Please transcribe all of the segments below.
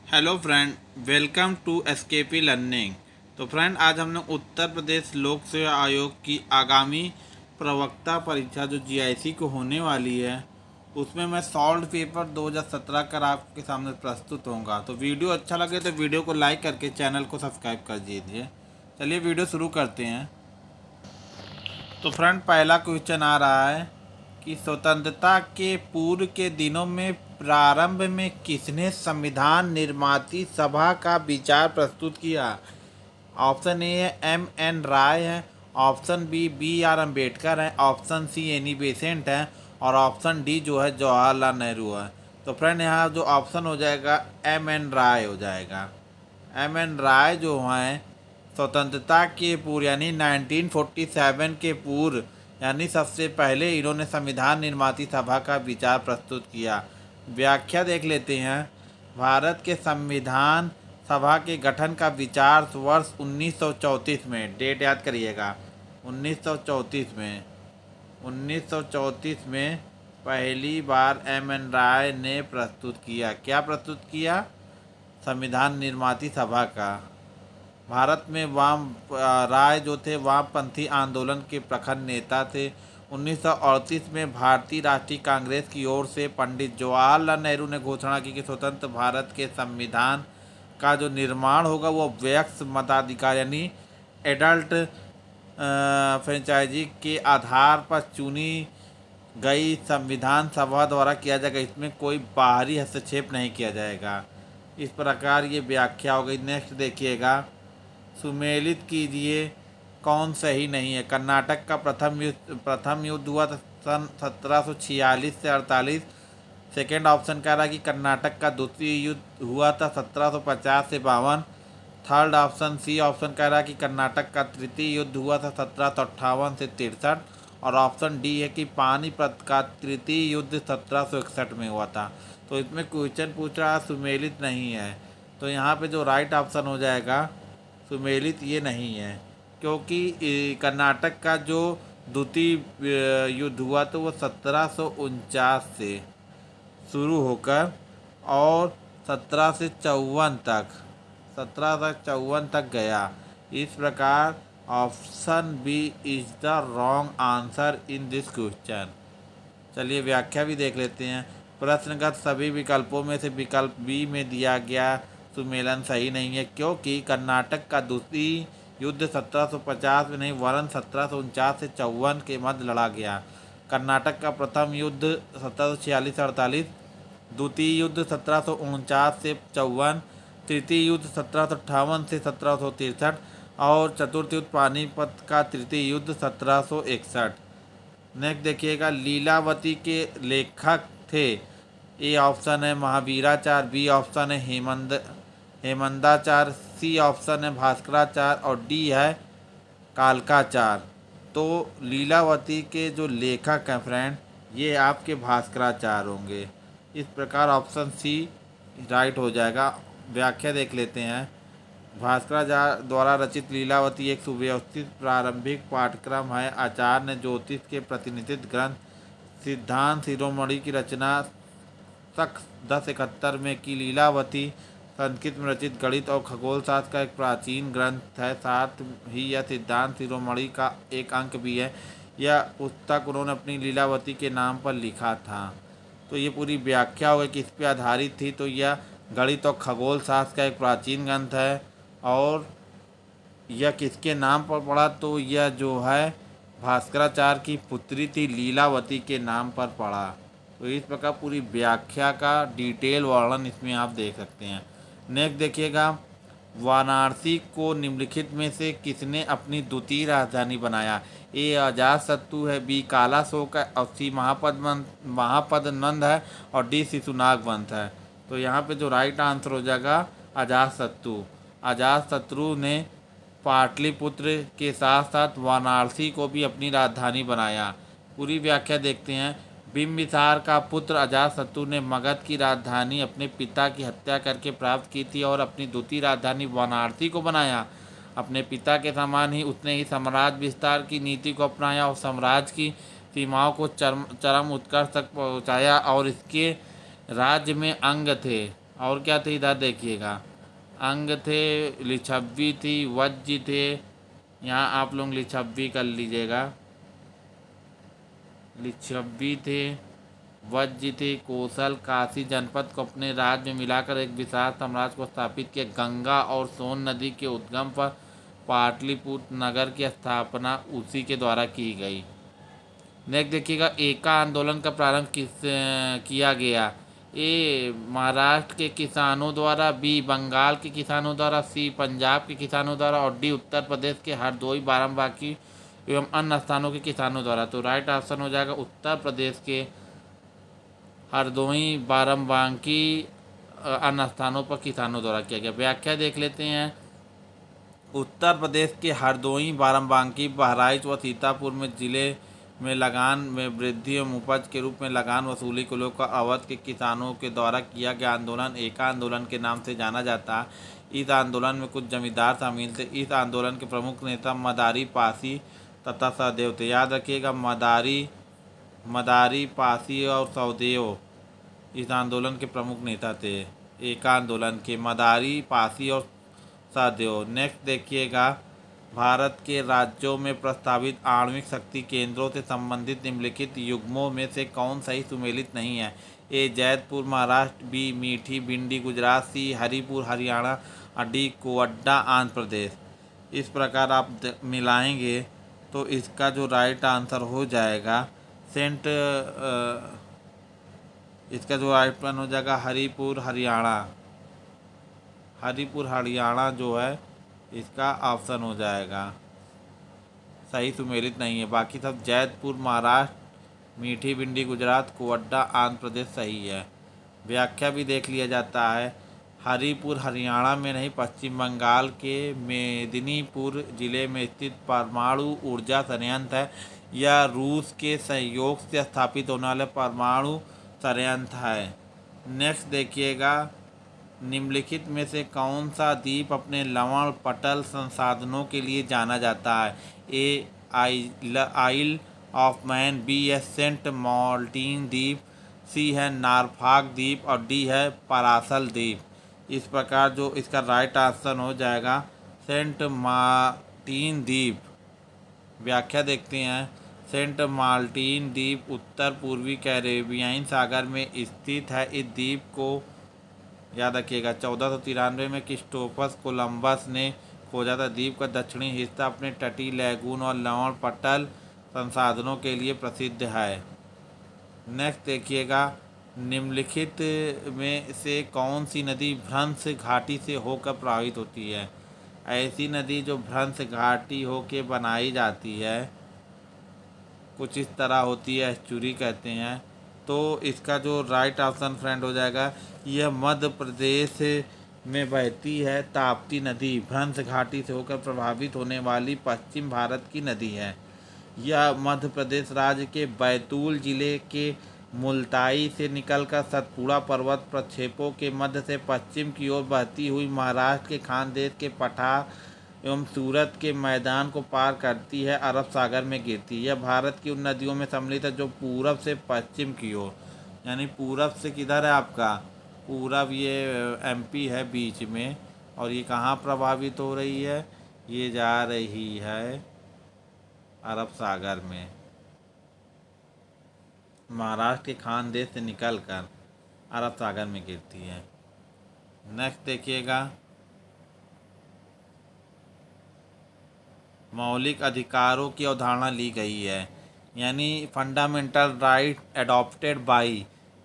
Hello friend, welcome to SKP learning. तो friend, आज हम लोग उत्तर प्रदेश लोक सेवा आयोग की आगामी प्रवक्ता परीक्षा जो जीआईसी को होने वाली है, उसमें मैं सॉल्व पेपर 2017 कर आपके सामने प्रस्तुत होऊंगा। तो वीडियो अच्छा लगे तो वीडियो को लाइक करके चैनल को सब्सक्राइब कर दीजिए। चलिए वीडियो शुरू करते हैं। तो फ्रेंड, पहला क्वेश्चन आ रहा है कि स्वतंत्रता के पूर्व के दिनों में प्रारंभ में किसने संविधान निर्माती सभा का विचार प्रस्तुत किया? ऑप्शन ए है एम राय है, ऑप्शन बी आर अम्बेडकर है, ऑप्शन सी एनी बेसेंट है और ऑप्शन डी जो है जवाहरलाल नेहरू है। तो फ्रेंड, यहाँ जो ऑप्शन हो जाएगा राय हो जाएगा। राय जो हैं स्वतंत्रता के पूर्व यानी 1947 के पूर्व यानी सबसे पहले इन्होंने संविधान निर्माती सभा का विचार प्रस्तुत किया। व्याख्या देख लेते हैं। भारत के संविधान सभा के गठन का विचार वर्ष 1934 में, डेट याद करिएगा, 1934 में पहली बार राय ने प्रस्तुत किया। क्या प्रस्तुत किया? संविधान निर्माती सभा का। भारत में राय जो थे वामपंथी आंदोलन के प्रखर नेता थे। 1938 में भारतीय राष्ट्रीय कांग्रेस की ओर से पंडित जवाहरलाल नेहरू ने घोषणा की कि स्वतंत्र भारत के संविधान का जो निर्माण होगा वो वयस्क मताधिकार यानी एडल्ट फ्रेंचाइजी के आधार पर चुनी गई संविधान सभा द्वारा किया जाएगा। इसमें कोई बाहरी हस्तक्षेप नहीं किया जाएगा। इस प्रकार ये व्याख्या हो गई। नेक्स्ट देखिएगा, सुमेलित कीजिए कौन सही नहीं है। कर्नाटक का प्रथम युद्ध हुआ था सन 1746 से 48। सेकेंड ऑप्शन कह रहा है कि कर्नाटक का द्वितीय युद्ध हुआ था 1750 से 52। थर्ड ऑप्शन सी ऑप्शन कह रहा है कि कर्नाटक का तृतीय युद्ध हुआ था 1758 से 63। और ऑप्शन डी है कि पानीपत का तृतीय युद्ध 1761 में हुआ था। तो इसमें क्वेश्चन पूछ रहा है सुमेलित नहीं है, तो यहाँ पे जो राइट ऑप्शन हो जाएगा सुमेलित ये नहीं है, क्योंकि कर्नाटक का जो द्वितीय युद्ध हुआ तो वो 1749 से शुरू होकर और 1754 तक गया। इस प्रकार option B is the wrong answer in this question. चलिए व्याख्या भी देख लेते हैं। प्रश्नगत सभी विकल्पों में से विकल्प बी में दिया गया सुमेलन सही नहीं है, क्योंकि कर्नाटक का द्वितीय युद्ध 1750 में नहीं वरन 1749 से 54 के मध्य लड़ा गया। कर्नाटक का प्रथम युद्ध 1746-48, द्वितीय युद्ध 1749 से 54, तृतीय युद्ध 1758 से 1763 और चतुर्थ युद्ध पानीपत का तृतीय युद्ध 1761। नेक्स्ट देखिएगा, लीलावती के लेखक थे। ए ऑप्शन है महावीराचार्य, बी ऑप्शन है हेमंताचार्य, सी ऑप्शन है भास्कराचार्य और डी है कालकाचार्य। तो लीलावती के जो लेखक हैं फ्रेंड, ये आपके भास्कराचार्य होंगे। इस प्रकार ऑप्शन सी राइट हो जाएगा। व्याख्या देख लेते हैं। भास्कराचार्य द्वारा रचित लीलावती एक सुव्यवस्थित प्रारंभिक पाठ्यक्रम है। आचार्य ने ज्योतिष के प्रतिनिधित्व ग्रंथ सिद्धांत शिरोमणि की रचना सख 1071 में की। लीलावती संस्कृत में रचित गणित और खगोल शास्त्र का एक प्राचीन ग्रंथ है। साथ ही यह सिद्धांत शिरोमणि का एक अंक भी है। यह पुस्तक उन्होंने अपनी लीलावती के नाम पर लिखा था। तो ये पूरी व्याख्या हो गई किस पे आधारित थी, तो यह गणित और खगोल शास्त्र का एक प्राचीन ग्रंथ है। और यह किसके नाम पर पड़ा, तो यह जो है भास्कराचार्य की पुत्री थी लीलावती के नाम पर पड़ा। तो इस प्रकार पूरी व्याख्या का डिटेल वर्णन इसमें आप देख सकते हैं। नेक्स्ट देखिएगा, वाराणसी को निम्नलिखित में से किसने अपनी द्वितीय राजधानी बनाया? ए अजातशत्रु है, बी कालाशोक है और सी महापद नंद है और डी शिशुनाग वंश है। तो यहाँ पे जो राइट आंसर हो जाएगा अजातशत्रु। अजातशत्रु ने पाटलिपुत्र के साथ साथ वाराणसी को भी अपनी राजधानी बनाया। पूरी व्याख्या देखते हैं। बिंबिसार का पुत्र अजातशत्रु ने मगध की राजधानी अपने पिता की हत्या करके प्राप्त की थी और अपनी द्वितीय राजधानी वाराणसी को बनाया। अपने पिता के समान ही उसने ही साम्राज्य विस्तार की नीति को अपनाया और साम्राज्य की सीमाओं को चरम उत्कर्ष तक पहुंचाया और इसके राज्य में अंग थे और क्या थे इधर देखिएगा, अंग थे, लिच्छवी थी, वज्र थे। यहाँ आप लोग लिच्छवी कर लीजिएगा, लिच्छवी थे, वज्र थे। कौशल काशी जनपद को अपने राज्य में मिलाकर एक विशाल साम्राज्य को स्थापित किया। गंगा और सोन नदी के उद्गम पर पाटलिपुत्र नगर की स्थापना उसी के द्वारा की गई। नेक्स्ट देखिएगा, एका आंदोलन का प्रारंभ किया गया। ए महाराष्ट्र के किसानों द्वारा, बी बंगाल के किसानों द्वारा, सी पंजाब के किसानों द्वारा और डी उत्तर प्रदेश के हरदोई, बाराबंकी एवं अन्य स्थानों के किसानों द्वारा। तो राइट ऑप्शन हो जाएगा उत्तर प्रदेश के हरदोई, बाराबंकी अन्य स्थानों पर किसानों द्वारा किया गया। व्याख्या देख लेते हैं। उत्तर प्रदेश के हरदोई, बाराबंकी, बहराइच व सीतापुर में जिले में लगान में वृद्धि एवं उपज के रूप में लगान वसूली को लेकर अवध के किसानों के द्वारा किया गया आंदोलन एका आंदोलन के नाम से जाना जाता है। इस आंदोलन में कुछ जमींदार शामिल थे। इस आंदोलन के प्रमुख नेता मदारी, पासी तथा सहदेव थे। याद रखिएगा, मदारी, पासी और सहदेव इस आंदोलन के प्रमुख नेता थे। एका आंदोलन के मदारी, पासी और सहदेव। नेक्स्ट देखिएगा, भारत के राज्यों में प्रस्तावित आणविक शक्ति केंद्रों से संबंधित निम्नलिखित युग्मों में से कौन सही सुमेलित नहीं है। ए जैतपुर महाराष्ट्र, बी मीठी भिंडी गुजरात, सी हरिपुर हरियाणा और डी कोड्डा आंध्र प्रदेश। इस प्रकार आप मिलाएंगे तो इसका जो राइट आंसर हो जाएगा इसका जो राइट आंसर हो जाएगा हरिपुर हरियाणा। हरिपुर हरियाणा जो है इसका ऑप्शन हो जाएगा, सही सुमेलित नहीं है। बाकी सब जैतपुर महाराष्ट्र, मीठी भिंडी गुजरात, कोड्डा आंध्र प्रदेश सही है। व्याख्या भी देख लिया जाता है। हरिपुर हरियाणा में नहीं, पश्चिम बंगाल के मेदिनीपुर जिले में स्थित परमाणु ऊर्जा संयंत्र है। यह रूस के सहयोग से स्थापित होने वाले परमाणु संयंत्र है। नेक्स्ट देखिएगा, निम्नलिखित में से कौन सा द्वीप अपने लवण पटल संसाधनों के लिए जाना जाता है। ए आइल ऑफ मैन, बी है सेंट मार्टिन द्वीप, सी है नॉरफॉक द्वीप और डी है परासल द्वीप। इस प्रकार जो इसका राइट आंसर हो जाएगा सेंट मार्टिन द्वीप। व्याख्या देखते हैं। सेंट मार्टिन द्वीप उत्तर पूर्वी कैरेबियाई सागर में स्थित है। इस द्वीप को याद रखिएगा 1493 में क्रिस्टोफर कोलंबस ने खोजा था। द्वीप का दक्षिणी हिस्सा अपने तटीय लैगून और लवण पटल संसाधनों के लिए प्रसिद्ध है। नेक्स्ट देखिएगा, निम्नलिखित में से कौन सी नदी भ्रंश घाटी से होकर प्रभावित होती है। ऐसी नदी जो भ्रंश घाटी होकर बनाई जाती है, कुछ इस तरह होती है, एस्चुरी कहते हैं। तो इसका जो राइट ऑप्शन फ्रेंड हो जाएगा, यह मध्य प्रदेश में बहती है ताप्ती नदी भ्रंश घाटी से होकर प्रभावित होने वाली पश्चिम भारत की नदी है। यह मध्य प्रदेश राज्य के बैतूल जिले के मुल्ताई से निकलकर सतपुड़ा पर्वत प्रक्षेपों के मध्य से पश्चिम की ओर बहती हुई महाराष्ट्र के खानदेश के पठार एवं सूरत के मैदान को पार करती है, अरब सागर में गिरती है। यह भारत की उन नदियों में सम्मिलित है जो पूरब से पश्चिम की ओर, यानी पूरब से किधर है आपका, पूरब ये एमपी है बीच में, और ये कहाँ प्रभावित हो रही है, ये जा रही है अरब सागर में। महाराष्ट्र के खानदेश से निकलकर अरब सागर में गिरती है। नेक्स्ट देखिएगा, मौलिक अधिकारों की अवधारणा ली गई है, यानी fundamental right adopted by.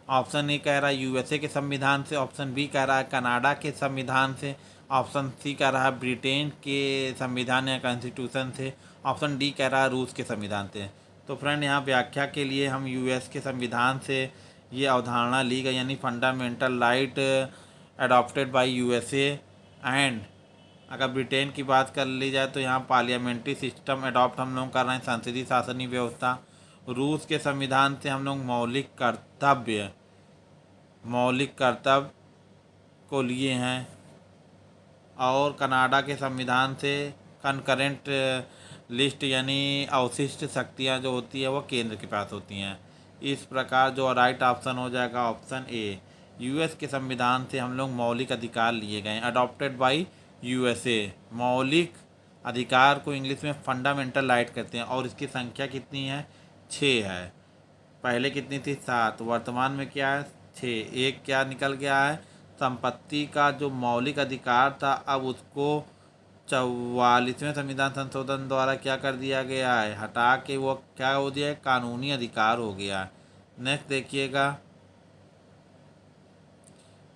Option A कह रहा है यूएसए के संविधान से, ऑप्शन बी कह रहा है कनाडा के संविधान से, ऑप्शन सी कह रहा है ब्रिटेन के संविधान या कॉन्स्टिट्यूशन से, ऑप्शन डी कह रहा है रूस के संविधान से। तो फ्रेंड यहाँ व्याख्या के लिए हम यूएस के संविधान से ये अवधारणा ली गई, यानी fundamental right adopted by USA. And अगर ब्रिटेन की बात कर ली जाए तो यहाँ पार्लियामेंट्री सिस्टम अडॉप्ट हम लोग कर रहे हैं, संसदीय शासनीय व्यवस्था। रूस के संविधान से हम लोग मौलिक कर्तव्य को लिए हैं, और कनाडा के संविधान से कनकरेंट लिस्ट यानी अवशिष्ट शक्तियाँ जो होती है वो केंद्र के पास होती हैं। इस प्रकार जो राइट ऑप्शन हो जाएगा ऑप्शन ए, यूएस के संविधान से हम लोग मौलिक अधिकार लिए गए, अडॉप्टेड बाय यूएसए। मौलिक अधिकार को इंग्लिश में फंडामेंटल राइट कहते हैं और इसकी संख्या कितनी है? 6 है। पहले कितनी थी? 7। वर्तमान में क्या है? 6। एक क्या निकल गया है? संपत्ति का जो मौलिक अधिकार था अब उसको 44वें संविधान संशोधन द्वारा क्या कर दिया गया है? हटा के वो क्या हो दिया है? कानूनी अधिकार हो गया। नेक्स्ट देखिएगा,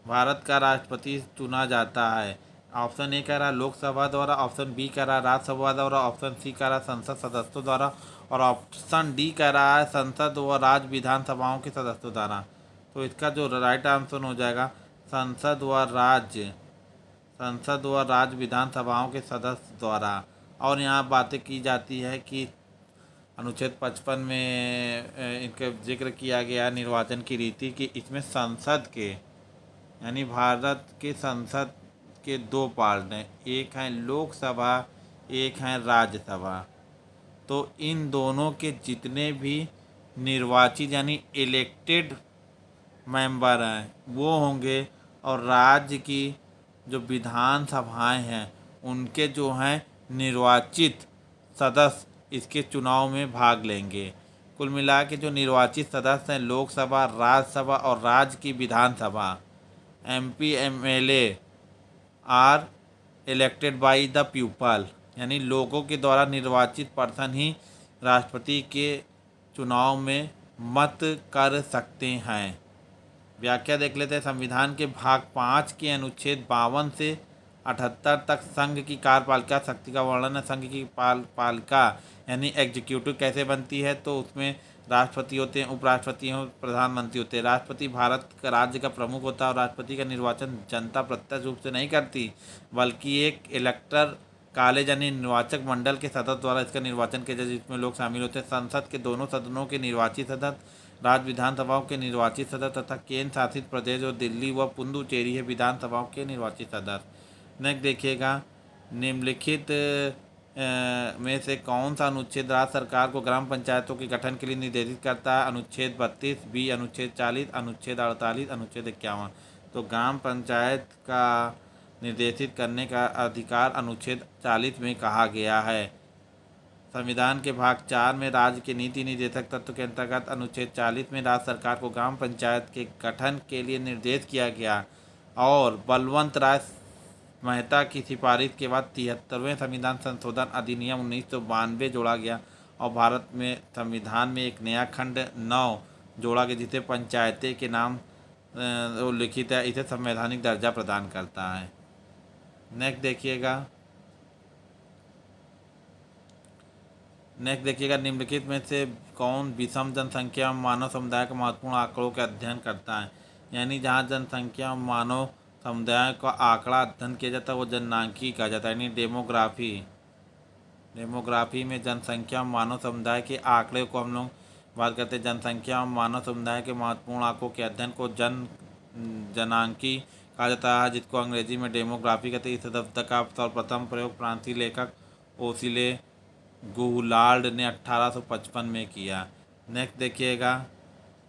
भारत का राष्ट्रपति चुना जाता है। ऑप्शन ए कह रहा है लोकसभा द्वारा, ऑप्शन बी कह रहा है राज्यसभा द्वारा, ऑप्शन सी कह रहा है संसद सदस्यों द्वारा और ऑप्शन डी कह रहा है संसद व राज्य विधानसभाओं के सदस्यों द्वारा। तो इसका जो राइट आंसर हो जाएगा संसद व राज्य विधानसभाओं के सदस्य द्वारा। और यहाँ बातें की जाती है कि अनुच्छेद 55 में इनका जिक्र किया गया निर्वाचन की रीति कि इसमें संसद के यानी भारत के संसद के 2 पार्ट हैं, एक है लोकसभा, एक है राज्यसभा। तो इन दोनों के जितने भी निर्वाचित यानी इलेक्टेड मेंबर हैं वो होंगे और राज्य की जो विधान सभाएँ हैं उनके जो हैं निर्वाचित सदस्य इसके चुनाव में भाग लेंगे। कुल मिला के जो निर्वाचित सदस्य हैं लोकसभा, राज्यसभा और राज्य की Vidhan Sabha MP MLA are elected by the people यानी लोगों के द्वारा निर्वाचित पर्सन ही राष्ट्रपति के चुनाव में मत कर सकते हैं। व्याख्या देख लेते हैं। संविधान के भाग 5 के अनुच्छेद 52 से 78 तक संघ की कार्यपालिका शक्ति का वर्णन है। संघ की पालिका यानी एग्जीक्यूटिव कैसे बनती है? तो उसमें राष्ट्रपति होते हैं, उपराष्ट्रपति और प्रधानमंत्री होते हैं। राष्ट्रपति भारत का राज्य का प्रमुख होता है और राष्ट्रपति का निर्वाचन जनता प्रत्यक्ष रूप से नहीं करती बल्कि एक इलेक्टर कॉलेज यानी निर्वाचक मंडल के सदस्य द्वारा इसका निर्वाचन किया जाए जिसमें लोग शामिल होते हैं। संसद के दोनों सदनों के निर्वाचित सदस्य, राज्य विधानसभाओं के निर्वाचित सदस्य तथा केंद्र शासित प्रदेश और दिल्ली व पुडुचेरी है विधानसभाओं के निर्वाचित सदस्य। नेक्स्ट देखिएगा, निम्नलिखित में से कौन सा अनुच्छेद राज्य सरकार को ग्राम पंचायतों के गठन के लिए निर्देशित करता है? अनुच्छेद 32, बी अनुच्छेद 40, अनुच्छेद 48, अनुच्छेद 51। तो ग्राम पंचायत का निर्देशित करने का अधिकार अनुच्छेद 40 में कहा गया है। संविधान के भाग 4 में राज्य के नीति निर्देशक तत्व के अंतर्गत अनुच्छेद 40 में राज्य सरकार को ग्राम पंचायत के गठन के लिए निर्देश किया गया और बलवंत राय मेहता की सिफारिश के बाद 73वें संविधान संशोधन अधिनियम 1992 जोड़ा गया और भारत में संविधान में एक नया खंड 9 जोड़ा गया जिसे पंचायतें के नाम लिखित है। इसे संवैधानिक दर्जा प्रदान करता है। नेक्स्ट देखिएगा, निम्नलिखित में से कौन विषम जनसंख्या मानव समुदाय के महत्वपूर्ण आंकड़ों के अध्ययन करता है? यानी जहाँ जनसंख्या मानव समुदाय का आंकड़ा अध्ययन किया जाता है वो जननांकी कहा जाता है यानी डेमोग्राफी में जनसंख्या मानव समुदाय के आंकड़े को हम लोग बात करते हैं। जनसंख्या मानव समुदाय के महत्वपूर्ण आंकड़ों के अध्ययन को जनांकी कहा जाता है जिसको अंग्रेजी में डेमोग्राफी कहते हैं। इस शब्द का सर्वप्रथम प्रयोग फ्रांसीसी लेखक ओसिले गुलार्ड ने 1855 में किया। नेक्स्ट देखिएगा,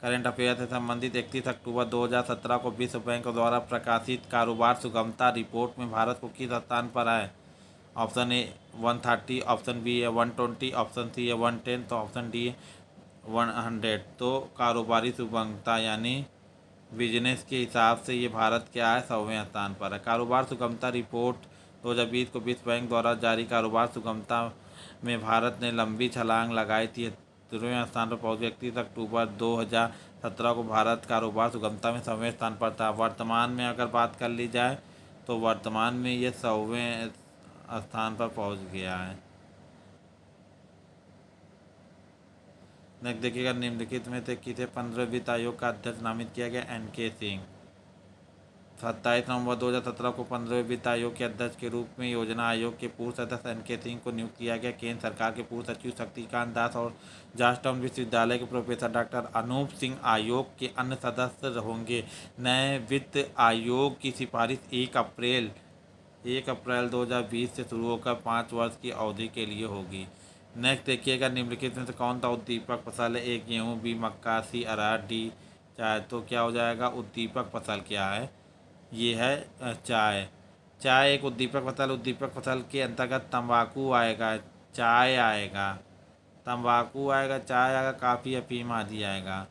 करंट अफेयर से संबंधित 31 अक्टूबर 2017 को विश्व बैंक द्वारा प्रकाशित कारोबार सुगमता रिपोर्ट में भारत को किस स्थान पर है? ऑप्शन ए 130, ऑप्शन बी है 120, ऑप्शन सी है 110 तो ऑप्शन डी है 100। तो कारोबारी सुगमता यानी बिजनेस के हिसाब से ये भारत क्या है? 100वें स्थान पर है। कारोबार सुगमता रिपोर्ट 2020 को विश्व बैंक द्वारा जारी कारोबार सुगमता में भारत ने लंबी छलांग लगाई थी। 73वें स्थान पर पहुंच गया। 31 अक्टूबर 2017 को भारत कारोबार सुगमता में 100वें स्थान पर था। वर्तमान में अगर बात कर ली जाए तो वर्तमान में ये 100वें स्थान पर पहुंच गया है। नेक्स्ट देखिएगा, निम्नलिखित में से किसे 15वें वित्त आयोग का अध्यक्ष नामित किया गया? NK सिंह। 27 नवंबर 2017 को 15वें वित्त आयोग के अध्यक्ष के रूप में योजना आयोग के पूर्व सदस्य NK सिंह को नियुक्त किया गया। केंद्र सरकार के पूर्व सचिव शक्तिकांत दास और जॉर्जटाउन विश्वविद्यालय के प्रोफेसर डॉक्टर अनूप सिंह आयोग के अन्य सदस्य होंगे। नए वित्त आयोग की सिफारिश 1 अप्रैल 2020 से शुरू होकर 5 वर्ष की अवधि के लिए होगी। नेक्स्ट देखिएगा, निम्नलिखित में से कौन सा उद्दीपक फसल है? ए गेहूँ, बी मक्का, सी अरहर, डी चाय, तो क्या हो जाएगा, उद्दीपक फसल क्या है, ये है चाय। चाय एक उद्दीपक फसल, उद्दीपक फसल के अंतर्गत तंबाकू आएगा, चाय आएगा, तंबाकू आएगा, चाय आएगा, काफ़ी, अफीम आदि आएगा।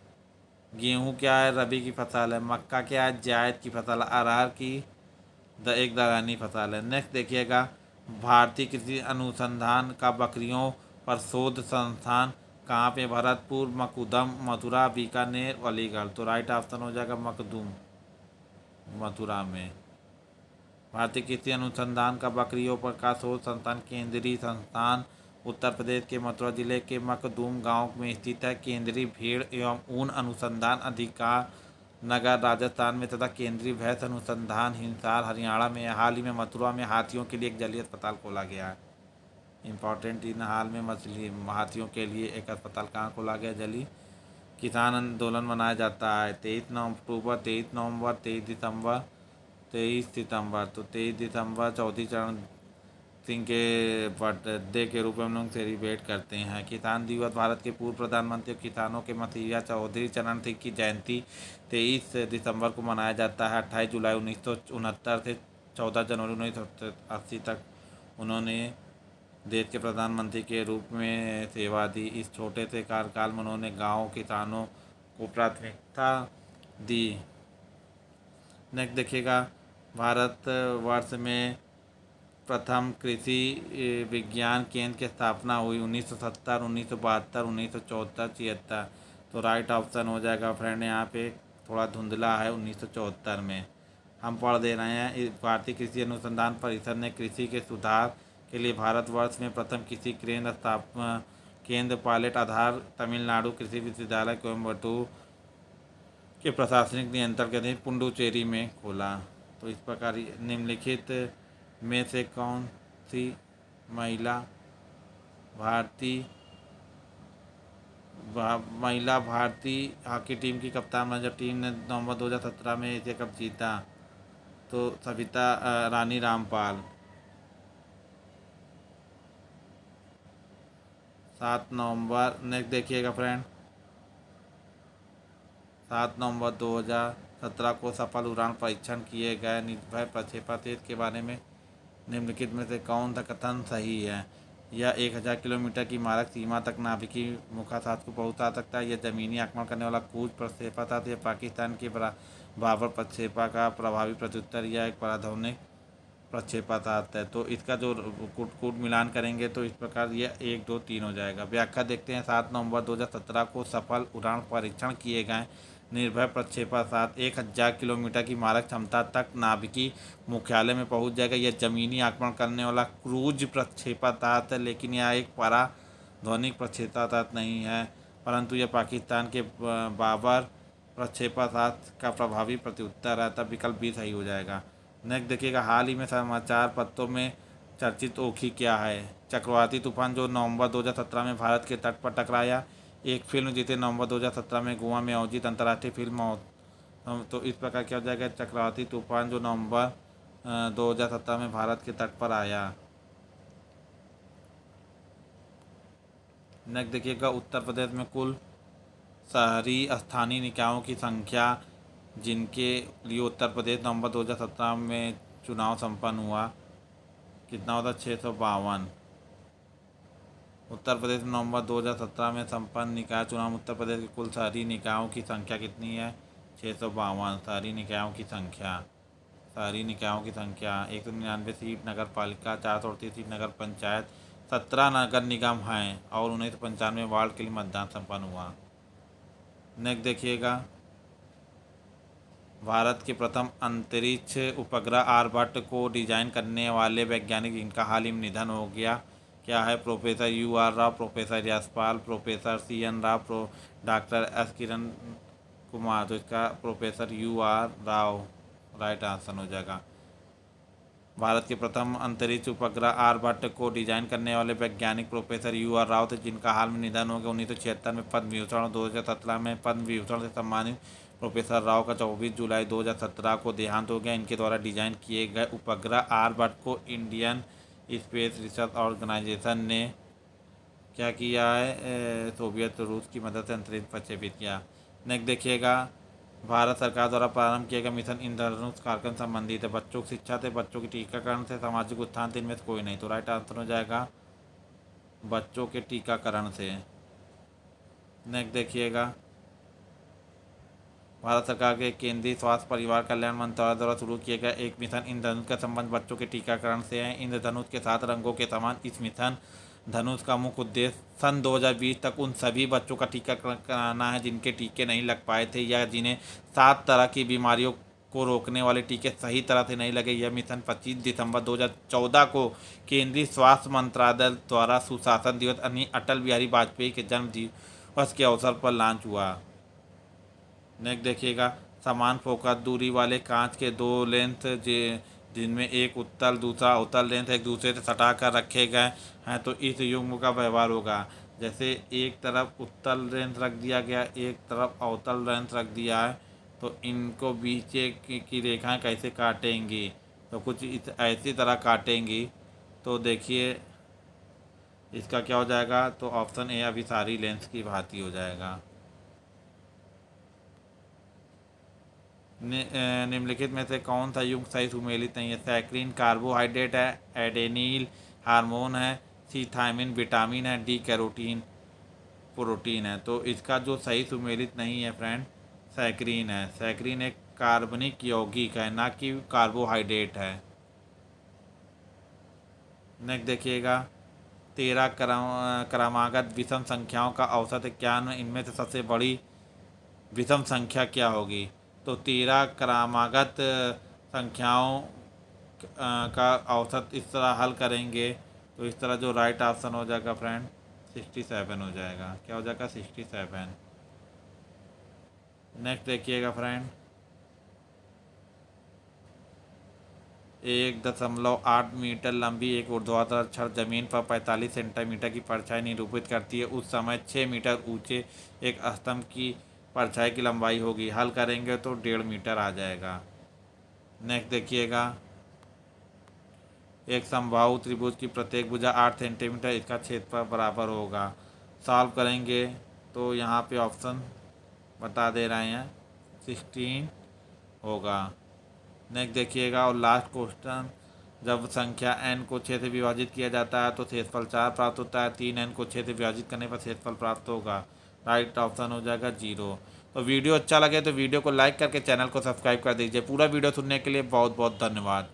गेहूँ क्या है, रबी की फसल है। मक्का क्या है, जायद की फसल है। अरहर की एक दलहनी फसल है। नेक्स्ट देखिएगा, भारतीय कृषि अनुसंधान का बकरियों पर शोध संस्थान कहाँ पे, भरतपुर, मकुदम, मथुरा, बीकानेर, अलीगढ़। तो राइट ऑप्शन हो जाएगा मखदूम, मथुरा में। भारतीय कृषि अनुसंधान का बकरियों पर का शोध संस्थान केंद्रीय संस्थान उत्तर प्रदेश के मथुरा जिले के मखदूम गांव में स्थित है। केंद्रीय भेड़ एवं ऊन अनुसंधान अधिकार नगर राजस्थान में तथा केंद्रीय भैंस अनुसंधान हिसार हरियाणा में। हाल ही में मथुरा में हाथियों के लिए एक जलीय अस्पताल खोला गया है। इम्पॉर्टेंट, इन हाल में मछली हाथियों के लिए एक अस्पताल कहाँ खोला गया, जली। किसान आंदोलन मनाया जाता है 23 अक्टूबर, 23 नवंबर, 23 दिसंबर, 23 सितंबर। तो 23 दिसंबर चौधरी चरण सिंह के बर्थडे के रूप में हम लोग सेलिब्रेट करते हैं। किसान दिवस भारत के पूर्व प्रधानमंत्री और किसानों के मसीहा चौधरी चरण सिंह की जयंती 23 दिसंबर को मनाया जाता है। 28 जुलाई 1969 से 14 जनवरी 1980 तक उन्होंने देश के प्रधानमंत्री के रूप में सेवा दी। इस छोटे से कार्यकाल में उन्होंने गाँव किसानों को प्राथमिकता दी। नेक्स्ट देखिएगा, भारत वर्ष में प्रथम कृषि विज्ञान केंद्र की स्थापना हुई 1970, 1972, 1974, 76। तो राइट ऑप्शन हो जाएगा फ्रेंड, यहाँ पे थोड़ा धुंधला है, 1974 में। हम पढ़ दे रहे हैं, भारतीय कृषि अनुसंधान परिषद ने कृषि के सुधार के लिए भारतवर्ष में प्रथम कृषि केंद्र स्थापना केंद्र पायलट आधार तमिलनाडु कृषि विश्वविद्यालय कोयम्बटूर के प्रशासनिक नियंत्रण के अधीन पुडुचेरी में खोला। तो इस प्रकार निम्नलिखित में से कौन सी महिला भारतीय महिला भारतीय हॉकी टीम की कप्तान बनी जब टीम ने नवंबर 2017 में एशिया कप जीता? तो सविता रानी रामपाल। 7 नवंबर, नेक्स्ट देखिएगा फ्रेंड, 7 नवंबर 2017 को सफल उड़ान परीक्षण किए गए निर्भय प्रक्षेपा तेज के बारे में निम्नलिखित में से कौन सा कथन सही है? यह 1000 किलोमीटर की मारक सीमा तक नाभिकीय मुखासात को पहुंचा सकता है। यह जमीनी आक्रमण करने वाला क्रूज प्रक्षेपा था। यह पाकिस्तान के बराबर प्रक्षेपा का प्रभावी प्रत्युत्तर या एक पराध्वनिक प्रक्षेपास्त्र है। तो इसका जो कूट कूट मिलान करेंगे तो इस प्रकार ये 1 2 3 हो जाएगा। व्याख्या देखते हैं, 7 नवंबर 2017 को सफल उड़ान परीक्षण किए गए निर्भय प्रक्षेपास्त्र 1000 किलोमीटर की मारक क्षमता तक नाभिकीय मुख्यालय में पहुंच जाएगा। यह जमीनी आक्रमण करने वाला क्रूज प्रक्षेपास्त्र है, लेकिन यह एक पराध्वनिक प्रक्षेपास्त्र नहीं है, परंतु यह पाकिस्तान के बाबर प्रक्षेपास्त्र का प्रभावी प्रत्युत्तर है। तब विकल्प भी सही हो जाएगा। नेक्स्ट देखिएगा, हाल ही में समाचार पत्रों में चर्चित ओखी क्या है? चक्रवाती तूफान जो नवंबर 2017 में भारत के तट पर टकराया। एक फिल्म जिसे नवंबर 2017 में गोवा में आयोजित अंतर्राष्ट्रीय फिल्म। तो इस प्रकार क्या हो जाएगा, चक्रवाती तूफान जो नवंबर 2017 में भारत के तट पर आया। नेक्स्ट देखिएगा, उत्तर प्रदेश में कुल शहरी स्थानीय निकायों की संख्या जिनके लिए उत्तर प्रदेश नवंबर 2017 में चुनाव संपन्न हुआ, कितना होता? 652। उत्तर प्रदेश में नवंबर 2017 में संपन्न निकाय चुनाव में उत्तर प्रदेश के कुल शहरी निकायों की संख्या कितनी है? 652 शहरी निकायों की संख्या। शहरी निकायों की संख्या 199 सीट नगर पालिका, 438 सीट नगर पंचायत, 17 नगर निगम हैं और 1995 वार्ड के लिए मतदान संपन्न हुआ। नेक्स्ट देखिएगा, भारत के प्रथम अंतरिक्ष उपग्रह आर्यभट्ट को डिजाइन करने वाले वैज्ञानिक जिनका हाल ही में निधन हो गया, क्या है? Professor U.R. Rao, professor Yashpal, professor C.N. Rao, doctor S. Kiran Kumar. तो इसका professor U.R. Rao right answer हो जाएगा। भारत के प्रथम अंतरिक्ष उपग्रह आर्यभट्ट को डिजाइन करने वाले वैज्ञानिक प्रोफेसर U.R. राव थे, जिनका हाल में निधन हो गया। 1976 में पद्म विभूषण और 2017 में पद्म विभूषण से सम्मानित प्रोफेसर राव का 24 जुलाई 2017 को देहांत हो गया। इनके द्वारा डिजाइन किए गए उपग्रह आर्यभट्ट को इंडियन स्पेस रिसर्च ऑर्गेनाइजेशन ने क्या किया है? सोवियत रूस की मदद से अंतरिक्ष प्रक्षेपित किया। नेक्स्ट देखिएगा, भारत सरकार द्वारा प्रारंभ किया गया मिशन इंद्रधनुष कार्यक्रम संबंधित है। बच्चों की शिक्षा से, बच्चों के टीकाकरण से, सामाजिक उत्थान से, इनमें से कोई नहीं। तो राइट आंसर हो जाएगा बच्चों के टीकाकरण से। नेक्स्ट देखिएगा, भारत सरकार के केंद्रीय स्वास्थ्य परिवार कल्याण मंत्रालय द्वारा शुरू किया गया एक मिशन इंद्रधनुष का संबंध बच्चों के टीकाकरण से है। इंद्रधनुष के 7 रंगों के समान इस मिशन धनुष का मुख्य उद्देश्य सन 2020 तक उन सभी बच्चों का टीकाकरण कराना है जिनके टीके नहीं लग पाए थे या जिन्हें 7 तरह की बीमारियों को रोकने वाले टीके सही तरह से नहीं लगे। यह मिशन 25 दिसंबर 2014 को केंद्रीय स्वास्थ्य मंत्रालय द्वारा सुशासन दिवस यानी अटल बिहारी वाजपेयी के जन्म दिवस के अवसर पर लॉन्च हुआ। नेक्स्ट देखिएगा, समान फोकस दूरी वाले कांच के दो लेंस जिनमें एक उत्तल दूसरा अवतल लेंस एक दूसरे से सटा कर रखे गए हैं तो इस युग्म का व्यवहार होगा। जैसे एक तरफ उत्तल लेंस रख दिया गया, एक तरफ अवतल लेंस रख दिया है, तो इनको बीच की रेखाएं कैसे काटेंगी, तो कुछ इस ऐसी तरह काटेंगी। तो देखिए इसका क्या हो जाएगा, तो ऑप्शन ए अभिसारी लेंस की भांति हो जाएगा। निम्नलिखित में से कौन सा युग्म सही सुमेलित नहीं है। सैक्रिन कार्बोहाइड्रेट है, एडेनिल हार्मोन है, सी थायमिन विटामिन है, डी कैरोटीन प्रोटीन है। तो इसका जो सही सुमेलित नहीं है फ्रेंड, सैक्रिन है। सैक्रिन एक कार्बनिक यौगिक है, ना कि कार्बोहाइड्रेट है। नेक्स्ट देखिएगा, 13 क्रमागत विषम संख्याओं का औसत क्या है, इनमें से सबसे बड़ी विषम संख्या क्या होगी। तो 13 क्रमागत संख्याओं का औसत इस तरह हल करेंगे तो इस तरह जो राइट ऑप्शन हो जाएगा फ्रेंड 67 हो जाएगा। क्या हो जाएगा 67। नेक्स्ट देखिएगा फ्रेंड, 1.8 मीटर लंबी एक ऊर्ध्वाधर छड़ जमीन पर 45 सेंटीमीटर की परछाई निरूपित करती है। उस समय 6 मीटर ऊंचे एक स्तंभ की परछाई की लंबाई होगी। हल करेंगे तो 1.5 मीटर आ जाएगा। नेक्स्ट देखिएगा, एक समबाहु त्रिभुज की प्रत्येक भुजा 8 सेंटीमीटर, इसका क्षेत्रफल बराबर होगा। सॉल्व करेंगे तो यहाँ पे ऑप्शन बता दे रहे हैं 16 होगा। नेक्स्ट देखिएगा, और लास्ट क्वेश्चन, जब संख्या n को 6 से विभाजित किया जाता है तो क्षेत्रफल 4 प्राप्त होता है। 3n को 6 से विभाजित करने पर क्षेत्रफल प्राप्त होगा। राइट ऑप्शन हो जाएगा 0। तो वीडियो अच्छा लगे तो वीडियो को लाइक करके चैनल को सब्सक्राइब कर दीजिए। पूरा वीडियो सुनने के लिए बहुत बहुत धन्यवाद।